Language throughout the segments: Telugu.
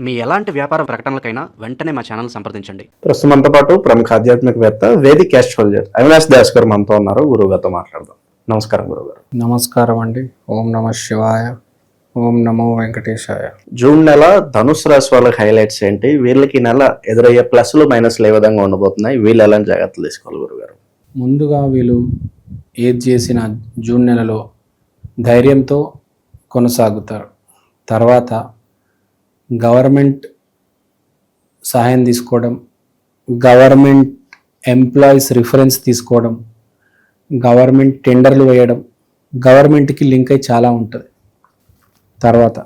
మీ ఎలాంటి వ్యాపార ప్రకటనలకైనా వెంటనే మా ఛానల్ సంప్రదించండి. ప్రస్తుతం మనతో పాటు ప్రముఖ ఆధ్యాత్మికవేత్త వేదిక్ ఆస్ట్రాలజర్ అవినాష్ దాస్ గారు మనతో ఉన్నారు. గురువు గారితో మాట్లాడదాం. నమస్కారం గురువు గారు. నమస్కారం అండి. ఓం నమ శివాయ, ఓం నమో వెంకటేశాయ. జూన్ నెల ధనుసు రాశి వాళ్ళకి హైలైట్స్ ఏంటి? వీళ్ళకి నెల ఎదురయ్యే ప్లస్లు మైనస్లు ఏ విధంగా ఉండబోతున్నాయి? వీళ్ళు ఎలాంటి జాగ్రత్తలు తీసుకోవాలి గురువు గారు? ముందుగా వీళ్ళు ఏది చేసిన జూన్ నెలలో ధైర్యంతో కొనసాగుతారు. తర్వాత గవర్నమెంట్ సహాయం తీసుకోవడం, గవర్నమెంట్ ఎంప్లాయీస్ రిఫరెన్స్ తీసుకోవడం, గవర్నమెంట్ టెండర్లు వేయడం, గవర్నమెంట్కి లింక్ అయి చాలా ఉంటుంది. తర్వాత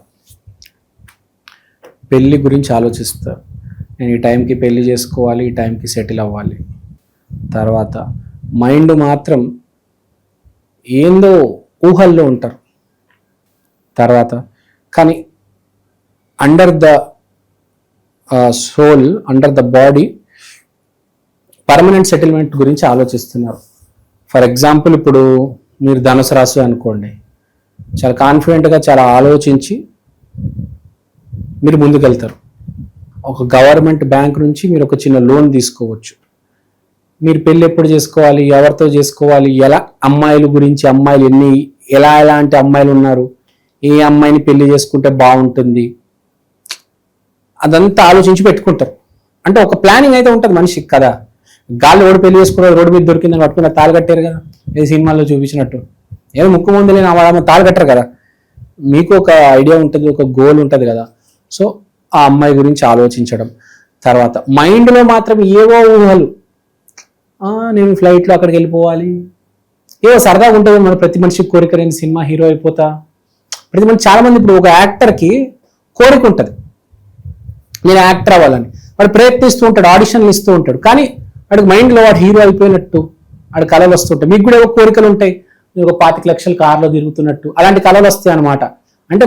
పెళ్ళి గురించి ఆలోచిస్తారు. నేను ఈ టైంకి పెళ్ళి చేసుకోవాలి, ఈ టైంకి సెటిల్ అవ్వాలి. తర్వాత మైండ్ మాత్రం ఏందో ఊహల్లో ఉంటారు. తర్వాత కానీ under the soul, under the body permanent settlement గురించి ఆలోచిస్తున్నారు. ఫర్ ఎగ్జాంపుల్, ఇప్పుడు మీరు ధనుసు రాశి అనుకోండి, చాలా కాన్ఫిడెంట్గా చాలా ఆలోచించి మీరు ముందుకెళ్తారు. ఒక గవర్నమెంట్ బ్యాంక్ నుంచి మీరు ఒక చిన్న లోన్ తీసుకోవచ్చు. మీరు పెళ్ళి ఎప్పుడు చేసుకోవాలి, ఎవరితో చేసుకోవాలి, ఎలా అమ్మాయిల గురించి, అమ్మాయిలు ఎలాంటి అమ్మాయిలు ఉన్నారు, ఏ అమ్మాయిని పెళ్లి చేసుకుంటే బాగుంటుంది, అదంతా ఆలోచించి పెట్టుకుంటారు. అంటే ఒక ప్లానింగ్ అయితే ఉంటుంది మనిషికి కదా. గాల్లో ఓడి పెళ్లి చేసుకున్నారు, రోడ్డు మీద దొరికిందని పట్టుకున్న తాళి కట్టారు కదా, ఏ సినిమాల్లో చూపించినట్టు. ఏదో ముక్కు ముందు లేని ఆమె తాళి కట్టరు కదా. మీకు ఒక ఐడియా ఉంటుంది, ఒక గోల్ ఉంటుంది కదా. సో ఆ అమ్మాయి గురించి ఆలోచించడం. తర్వాత మైండ్లో మాత్రం ఏవో ఊహలు, నేను ఫ్లైట్లో అక్కడికి వెళ్ళిపోవాలి, ఏవో సరదాగా ఉంటుంది. మన ప్రతి మనిషికి కోరిక, నేను సినిమా హీరో అయిపోతా. ప్రతి మనిషి చాలా మంది, ఇప్పుడు ఒక యాక్టర్కి కోరిక ఉంటుంది, నేను యాక్టర్ అవ్వాలని. వాడు ప్రయత్నిస్తూ ఉంటాడు, ఆడిషన్లు ఇస్తూ ఉంటాడు. కానీ వాడికి మైండ్లో వాడు హీరో అయిపోయినట్టు వాడి కళలు వస్తుంటాయి. మీకు కూడా ఏవో కోరికలు ఉంటాయి, మీరు ఒక 25 లక్షల కార్లో తిరుగుతున్నట్టు, అలాంటి కళలు వస్తాయి అనమాట. అంటే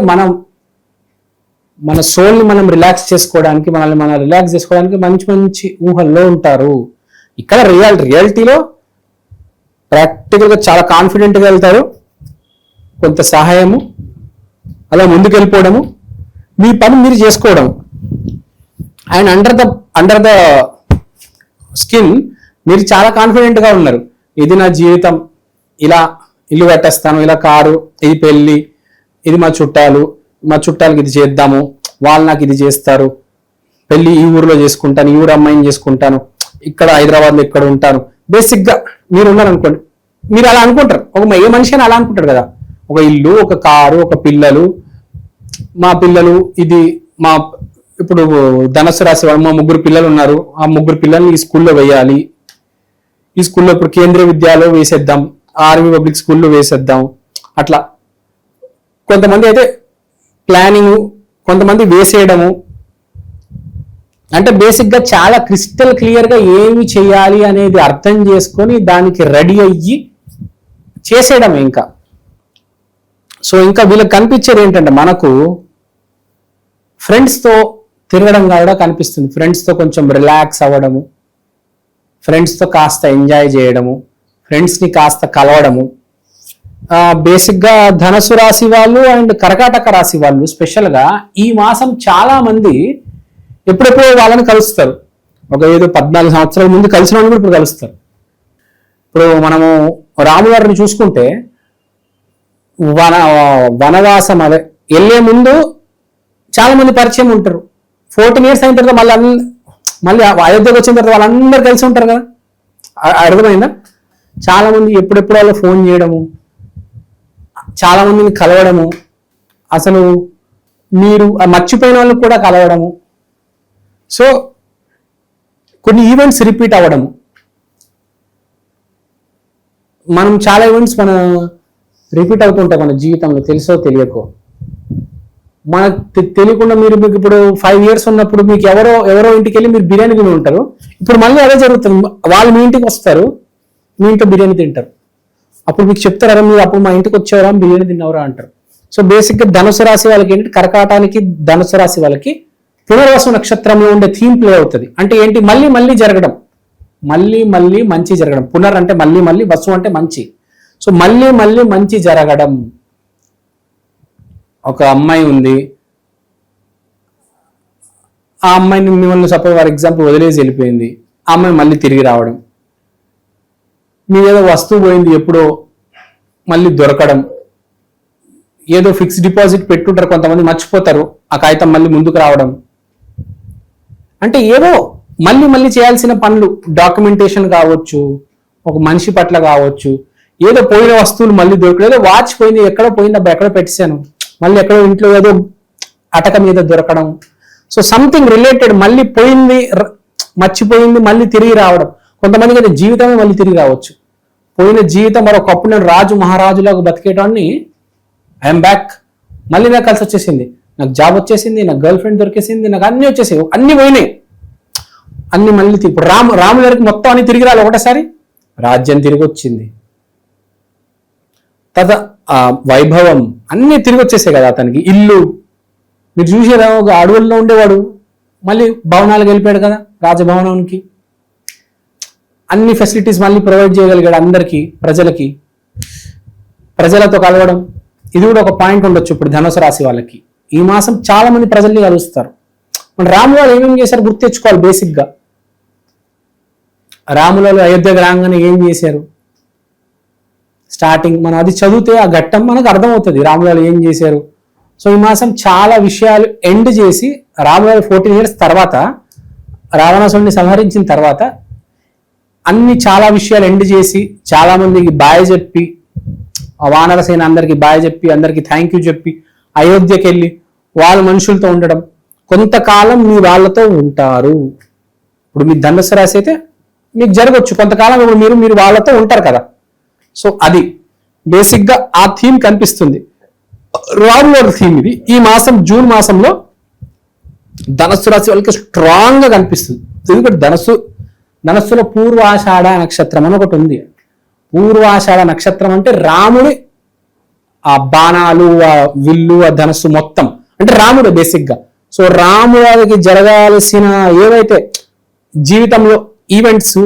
మన సోల్ని మనం రిలాక్స్ చేసుకోవడానికి, మనల్ని రిలాక్స్ చేసుకోవడానికి మంచి మంచి ఊహల్లో ఉంటారు. ఇక్కడ రియాలిటీలో ప్రాక్టికల్గా చాలా కాన్ఫిడెంట్గా వెళ్తారు. కొంత సహాయము, అలా ముందుకెళ్ళిపోవడము, మీ పని మీరు చేసుకోవడం. అండ్ అండర్ ద స్కిన్ మీరు చాలా కాన్ఫిడెంట్గా ఉన్నారు. ఇది నా జీవితం, ఇలా ఇల్లు కట్టేస్తాను, ఇలా కారు, ఇది పెళ్ళి, ఇది మా చుట్టాలకి ఇది చేద్దాము, వాళ్ళు నాకు ఇది చేస్తారు, పెళ్ళి ఈ ఊరిలో చేసుకుంటాను, ఈ ఊరు అమ్మాయిని చేసుకుంటాను, ఇక్కడ హైదరాబాద్లో ఇక్కడ ఉంటాను. బేసిక్గా మీరు ఉన్నారనుకోండి, మీరు అలా అనుకుంటారు. ఏ మనిషి అని అలా అనుకుంటాడు కదా. ఒక ఇల్లు, ఒక కారు, ఒక పిల్లలు, మా పిల్లలు, ఇది మా ఇప్పుడు ధనుసు రాశి వాళ్ళు, మా 3 పిల్లలు ఉన్నారు, ఆ 3 పిల్లల్ని ఈ స్కూల్లో వేయాలి, ఈ స్కూల్లో ఇప్పుడు కేంద్రీయ విద్యాలయంలో వేసేద్దాం, ఆర్మీ పబ్లిక్ స్కూల్లో వేసేద్దాం. అట్లా కొంతమంది అయితే ప్లానింగ్, కొంతమంది వేసేయడము. అంటే బేసిక్గా చాలా క్రిస్టల్ క్లియర్గా ఏమి చేయాలి అనేది అర్థం చేసుకొని దానికి రెడీ అయ్యి చేసేయడం. ఇంకా వీళ్ళకి కనిపించేది ఏంటంటే, మనకు ఫ్రెండ్స్తో తిరగడం కూడా కనిపిస్తుంది. ఫ్రెండ్స్తో కొంచెం రిలాక్స్ అవ్వడము, ఫ్రెండ్స్తో కాస్త ఎంజాయ్ చేయడము, ఫ్రెండ్స్ని కాస్త కలవడము. బేసిక్గా ధనుసు రాశి వాళ్ళు అండ్ కర్కాటక రాశి వాళ్ళు స్పెషల్గా ఈ మాసం చాలా మంది ఎప్పుడెప్పుడో వాళ్ళని కలుస్తారు. ఒక 14 సంవత్సరాల ముందు కలిసిన వాళ్ళు కూడా ఇప్పుడు కలుస్తారు. ఇప్పుడు మనము రాముగారిని చూసుకుంటే వనవాసం వెళ్ళే ముందు చాలా మంది పరిచయం ఉంటారు. 14 years అయిన తర్వాత మళ్ళీ అయోధ్యకు వచ్చిన తర్వాత వాళ్ళందరూ కలిసి ఉంటారు కదా. అర్థమైందా? చాలా మంది ఎప్పుడెప్పుడు వాళ్ళు ఫోన్ చేయడము, చాలా మందిని కలవడము, అసలు మీరు మర్చిపోయిన వాళ్ళు కూడా కలవడము. సో కొన్ని ఈవెంట్స్ రిపీట్ అవ్వడము. మనం చాలా ఈవెంట్స్ రిపీట్ అవుతుంటాయి మన జీవితంలో, తెలుసో తెలియకో. మనకు తెలియకుండా మీకు ఇప్పుడు 5 years ఉన్నప్పుడు మీకు ఎవరో ఇంటికి వెళ్ళి మీరు బిర్యానీ తిని ఉంటారు. ఇప్పుడు మళ్ళీ అదే జరుగుతుంది. వాళ్ళు మీ ఇంటికి వస్తారు, మీ ఇంట్లో బిర్యానీ తింటారు. అప్పుడు మీకు చెప్తారా, మీరు అప్పుడు మా ఇంటికి వచ్చేవరా, బిర్యానీ తిన్నవరా అంటారు. సో బేసిక్గా ధనుసు రాశి వాళ్ళకి ఏంటి, కర్కాటానికి ధనుసు రాశి వాళ్ళకి పునర్వసు నక్షత్రంలో ఉండే థీమ్ ప్లే అవుతుంది. అంటే ఏంటి, మళ్ళీ జరగడం, మళ్ళీ మంచి జరగడం. పునర్ అంటే మళ్ళీ, వసు అంటే మంచి. సో మళ్ళీ మంచి జరగడం. ఒక అమ్మాయి ఉంది, ఆ అమ్మాయిని మిమ్మల్ని సపోజ్ ఫర్ ఎగ్జాంపుల్ వదిలేసి వెళ్ళిపోయింది, ఆ అమ్మాయి మళ్ళీ తిరిగి రావడం, మీ ఏదో వస్తువు పోయింది ఎప్పుడో మళ్ళీ దొరకడం, ఏదో ఫిక్స్డ్ డిపాజిట్ పెట్టుంటారు కొంతమంది మర్చిపోతారు, ఆ కాగితం మళ్ళీ ముందుకు రావడం, అంటే ఏదో మళ్ళీ మళ్ళీ చేయాల్సిన పనులు, డాక్యుమెంటేషన్ కావచ్చు, ఒక మనిషి పట్ల కావచ్చు, ఏదో పోయిన వస్తువులు మళ్ళీ దొరకలేదు, ఏదో వాచ్ పోయింది ఎక్కడో పోయింది అబ్బా ఎక్కడో పెట్టేశాను, మళ్ళీ ఎక్కడో ఇంట్లో ఏదో అటక మీద దొరకడం. సో సంథింగ్ రిలేటెడ్ మళ్ళీ పోయింది, మర్చిపోయింది మళ్ళీ తిరిగి రావడం. కొంతమందికి అయితే జీవితమే మళ్ళీ తిరిగి రావచ్చు. పోయిన జీవితం మరొకప్పుడు నేను రాజు మహారాజులాగా బతికేటాన్ని, ఐఎమ్ బ్యాక్, మళ్ళీ నాకు కలిసి వచ్చేసింది, నాకు జాబ్ వచ్చేసింది, నాకు గర్ల్ ఫ్రెండ్ దొరికేసింది, నాకు అన్ని వచ్చేసాయి, అన్ని పోయినాయి, అన్ని మళ్ళీ ఇప్పుడు రాముల గారికి మొత్తం అన్ని తిరిగి రాలి ఒకటేసారి, రాజ్యం తిరిగి వచ్చింది, వైభవం అన్ని తిరిగి వచ్చేసాయి కదా అతనికి. ఇల్లు మీరు చూసారా, ఒక అడవుల్లో ఉండేవాడు మళ్ళీ భవనాలకు వెళ్ళిపోయాడు కదా, రాజభవనానికి అన్ని ఫెసిలిటీస్ మళ్ళీ ప్రొవైడ్ చేయగలిగాడు అందరికీ, ప్రజలతో కలవడం. ఇది కూడా ఒక పాయింట్ ఉండొచ్చు ఇప్పుడు ధనుసు రాశి వాళ్ళకి. ఈ మాసం చాలా మంది ప్రజల్ని కలుస్తారు. మన రాములు వాళ్ళు ఏమేమి చేశారు గుర్తు తెచ్చుకోవాలి. బేసిక్గా రాములు వాళ్ళు అయోధ్యకు రాగానే ఏం చేశారు, స్టార్టింగ్ మనం అది చదివితే ఆ ఘట్టం మనకు అర్థమవుతుంది రాములు వాళ్ళు ఏం చేశారు. సో ఈ మాసం చాలా విషయాలు ఎండ్ చేసి, రాములు వాళ్ళు 14 years తర్వాత రావణాసురుడిని సంహరించిన తర్వాత అన్ని చాలా విషయాలు ఎండ్ చేసి, చాలా మందికి బాయ్ చెప్పి, ఆ వానర సేన అందరికి బాయ్ చెప్పి, అందరికి థ్యాంక్ యూ చెప్పి, అయోధ్యకి వెళ్ళి వాళ్ళ మనుషులతో ఉండడం, కొంతకాలం మీ వాళ్ళతో ఉంటారు. ఇప్పుడు మీ ధనుసు రాశి అయితే మీకు జరగవచ్చు కొంతకాలం, ఇప్పుడు మీరు వాళ్ళతో ఉంటారు కదా. సో అది బేసిక్గా ఆ థీమ్ కనిపిస్తుంది. రాముల థీమ్ ఇది. ఈ మాసం జూన్ మాసంలో ధనస్సు రాశి వాళ్ళకి స్ట్రాంగ్ గా కనిపిస్తుంది. ఎందుకంటే ధనస్సులో పూర్వాషాఢ నక్షత్రం అని ఒకటి ఉంది. పూర్వాషాఢ నక్షత్రం అంటే రాముడి ఆ బాణాలు, ఆ విల్లు, ఆ ధనస్సు మొత్తం అంటే రాముడు బేసిక్ గా. సో రాముడికి జరగాల్సిన ఏవైతే జీవితంలో ఈవెంట్స్,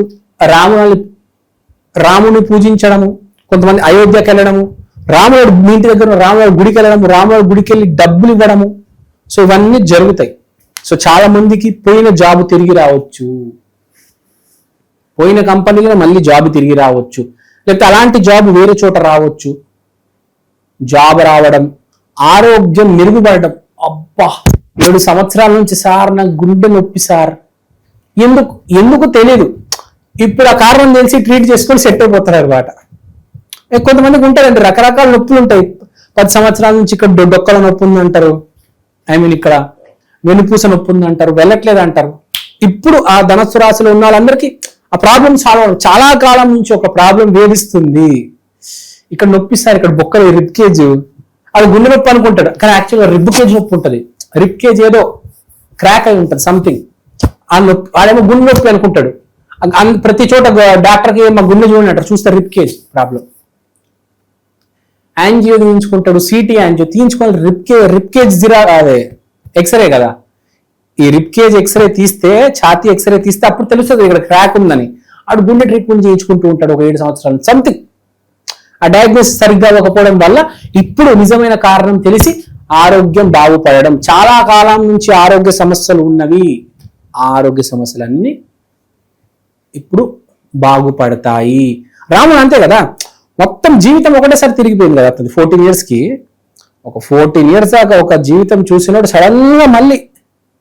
రాముని పూజించడము, కొంతమంది అయోధ్యకి వెళ్ళడము, రాముడు మీ ఇంటి దగ్గర రాముడు గుడికి వెళ్ళడము, రాముడు గుడికి వెళ్ళి డబ్బులు ఇవ్వడము, సో ఇవన్నీ జరుగుతాయి. సో చాలా మందికి పోయిన జాబ్ తిరిగి రావచ్చు, పోయిన కంపెనీలో మళ్ళీ జాబ్ తిరిగి రావచ్చు, లేకపోతే అలాంటి జాబ్ వేరే చోట రావచ్చు. జాబ్ రావడం, ఆరోగ్యం మెరుగుపడడం. అబ్బా 7 సంవత్సరాల నుంచి సార్ నాకు గుండె నొప్పి సార్, ఎందుకు తెలియదు, ఇప్పుడు ఆ కారణం తెలిసి ట్రీట్ చేసుకొని సెట్ అయిపోతారు అనమాట. కొంతమందికి ఉంటారండి రకరకాల నొప్పులు ఉంటాయి. 10 సంవత్సరాల నుంచి ఇక్కడ డొక్కల నొప్పి ఉంది అంటారు, ఇక్కడ వెనుపూస నొప్పి ఉంది అంటారు, వెళ్ళట్లేదు అంటారు. ఇప్పుడు ఆ ధనస్సు రాశిలో ఉన్న వాళ్ళందరికీ ఆ ప్రాబ్లం చాలా కాలం నుంచి ఒక ప్రాబ్లం వేధిస్తుంది. ఇక్కడ నొప్పిస్తారు, ఇక్కడ బొక్కలు రిబ్ కేజ్, అది గుండె నొప్పి అనుకుంటాడు, కానీ యాక్చువల్గా రిబ్ కేజ్ నొప్పి ఉంటుంది. రిబ్ కేజ్ ఏదో క్రాక్ అయి ఉంటుంది సంథింగ్, ఆ నొప్పి వాడేమో గుండె నొప్పి అనుకుంటాడు. ప్రతి చోట డాక్టర్కి మా గుండె చూడండి అంటారు, చూస్తారు రిబ్ కేజ్ ప్రాబ్లం. యాంజియో తీయించుకుంటాడు, సిటీ యాంజియో తీయించుకోవాలి, రిబ్ కేజ్ అదే ఎక్స్రే కదా. ఈ రిబ్ కేజ్ ఎక్స్రే తీస్తే, ఛాతీ ఎక్స్రే తీస్తే అప్పుడు తెలుస్తుంది ఇక్కడ క్రాక్ ఉందని. ఆడు గుండె ట్రీట్మెంట్ చేయించుకుంటూ ఉంటాడు ఒక 7 సంవత్సరాలు సంథింగ్. ఆ డయాగ్నోసిస్ సరిగ్గా అవ్వకపోవడం వల్ల ఇప్పుడు నిజమైన కారణం తెలిసి ఆరోగ్యం బాగుపడడం. చాలా కాలం నుంచి ఆరోగ్య సమస్యలు ఉన్నవి, ఆరోగ్య సమస్యలన్నీ ఇప్పుడు బాగుపడతాయి. రాముడు అంతే కదా, మొత్తం జీవితం ఒకటేసారి తిరిగిపోయింది కదా. 14 years ఒక 14 years దాకా ఒక జీవితం చూసినప్పుడు సడన్ గా మళ్ళీ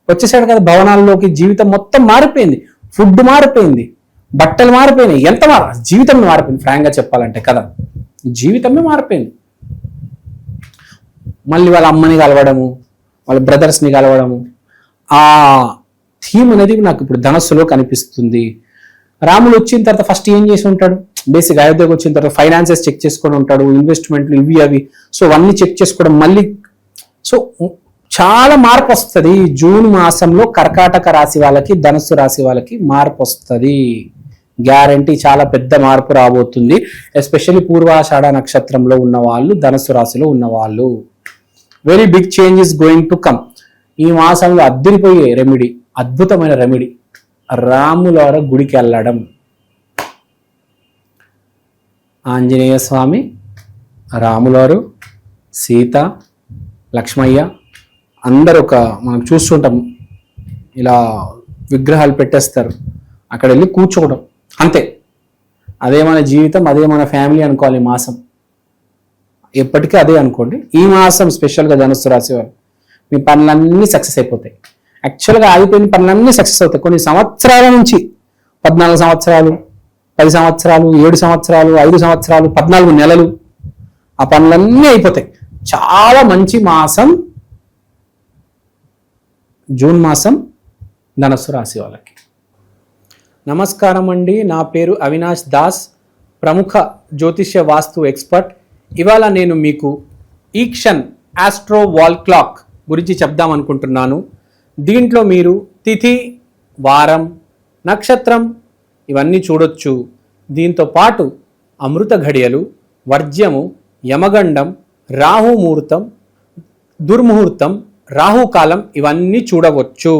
వచ్చేసాడు కదా భవనాల్లోకి. జీవితం మొత్తం మారిపోయింది, ఫుడ్ మారిపోయింది, బట్టలు మారిపోయినాయి, ఎంత జీవితం మారిపోయింది ఫ్రాంక్ గా చెప్పాలంటే కదా, జీవితమే మారిపోయింది. మళ్ళీ వాళ్ళ అమ్మని కలవడము, వాళ్ళ బ్రదర్స్ని కలవడము, ఆ థీమ్ అనేది నాకు ఇప్పుడు ధనస్సులో కనిపిస్తుంది. రాములు వచ్చిన తర్వాత ఫస్ట్ ఏం చేసి ఉంటాడు, బేసిక్ అయోధ్యకు వచ్చిన తర్వాత ఫైనాన్సెస్ చెక్ చేసుకొని ఉంటాడు, ఇన్వెస్ట్మెంట్లు ఇవి అవి, సో అవన్నీ చెక్ చేసుకోవడం మళ్ళీ. సో చాలా మార్పు వస్తుంది జూన్ మాసంలో కర్కాటక రాశి వాళ్ళకి, ధనుస్సు రాశి వాళ్ళకి మార్పు వస్తుంది గ్యారంటీ. చాలా పెద్ద మార్పు రాబోతుంది, ఎస్పెషల్లీ పూర్వాషాఢ నక్షత్రంలో ఉన్న వాళ్ళు, ధనుస్సు రాశిలో ఉన్న వాళ్ళు. Very big change is going to come. ఈ మాసంలో అద్దరిపోయే రెమెడీ, అద్భుతమైన రెమెడీ, రాములవారి గుడికి వెళ్ళడం. ఆంజనేయ స్వామి, రాములవారు, సీత, లక్ష్మయ్య అందరూ మనం చూస్తుంటాం ఇలా విగ్రహాలు పెట్టేస్తారు, అక్కడ వెళ్ళి కూర్చోవడం అంతే. అదే మన జీవితం, అదే మన ఫ్యామిలీ అనుకోవాలి. ఈ మాసం ఎప్పటికీ అదే అనుకోండి. ఈ మాసం స్పెషల్గా ధనుస్సు రాశి వారు మీ పనులన్నీ సక్సెస్ అయిపోతాయి. యాక్చువల్గా ఆగిపోయిన పనులన్నీ సక్సెస్ అవుతాయి. కొన్ని సంవత్సరాల నుంచి 14 సంవత్సరాలు, 10 సంవత్సరాలు, 7 సంవత్సరాలు, 5 సంవత్సరాలు, 14 నెలలు ఆ పనులన్నీ అయిపోతాయి. చాలా మంచి మాసం జూన్ మాసం ధనుస్సు రాశి వాళ్ళకి. నమస్కారం అండి, నా పేరు అవినాష్ దాస్, ప్రముఖ జ్యోతిష్య వాస్తు ఎక్స్పర్ట్. ఇవాళ నేను మీకు ఈక్షన్ ఆస్ట్రో వాల్ క్లాక్ గురించి చెప్దాం అనుకుంటున్నాను. దీంట్లో మీరు తిథి, వారం, నక్షత్రం ఇవన్నీ చూడొచ్చు. దీంతో పాటు అమృత ఘడియలు, వర్జ్యము, యమగండం, రాహుముహూర్తం, దుర్ముహూర్తం, రాహుకాలం ఇవన్నీ చూడవచ్చు.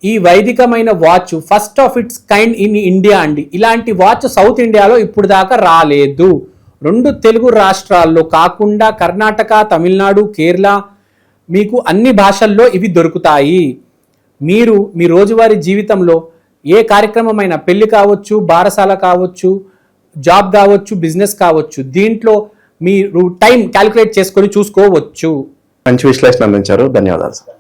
ఈ వైదికమైన watch first of its kind in India అండి. ఇలాంటి వాచ్ సౌత్ ఇండియాలో ఇప్పుడు దాకా రాలేదు. 2 తెలుగు రాష్ట్రాల్లో కాకుండా కర్ణాటక, తమిళనాడు, కేరళ మీకు అన్ని భాషల్లో ఇవి దొరుకుతాయి. మీరు మీ రోజువారీ జీవితంలో ఏ కార్యక్రమమైనా, పెళ్లి కావచ్చు, బారసాల కావచ్చు, జాబ్ కావచ్చు, బిజినెస్ కావచ్చు, దీంట్లో మీరు టైం క్యాలిక్యులేట్ చేసుకొని చూసుకోవచ్చు. మంచి విశ్లేషణ అందించారు, ధన్యవాదాలు సార్.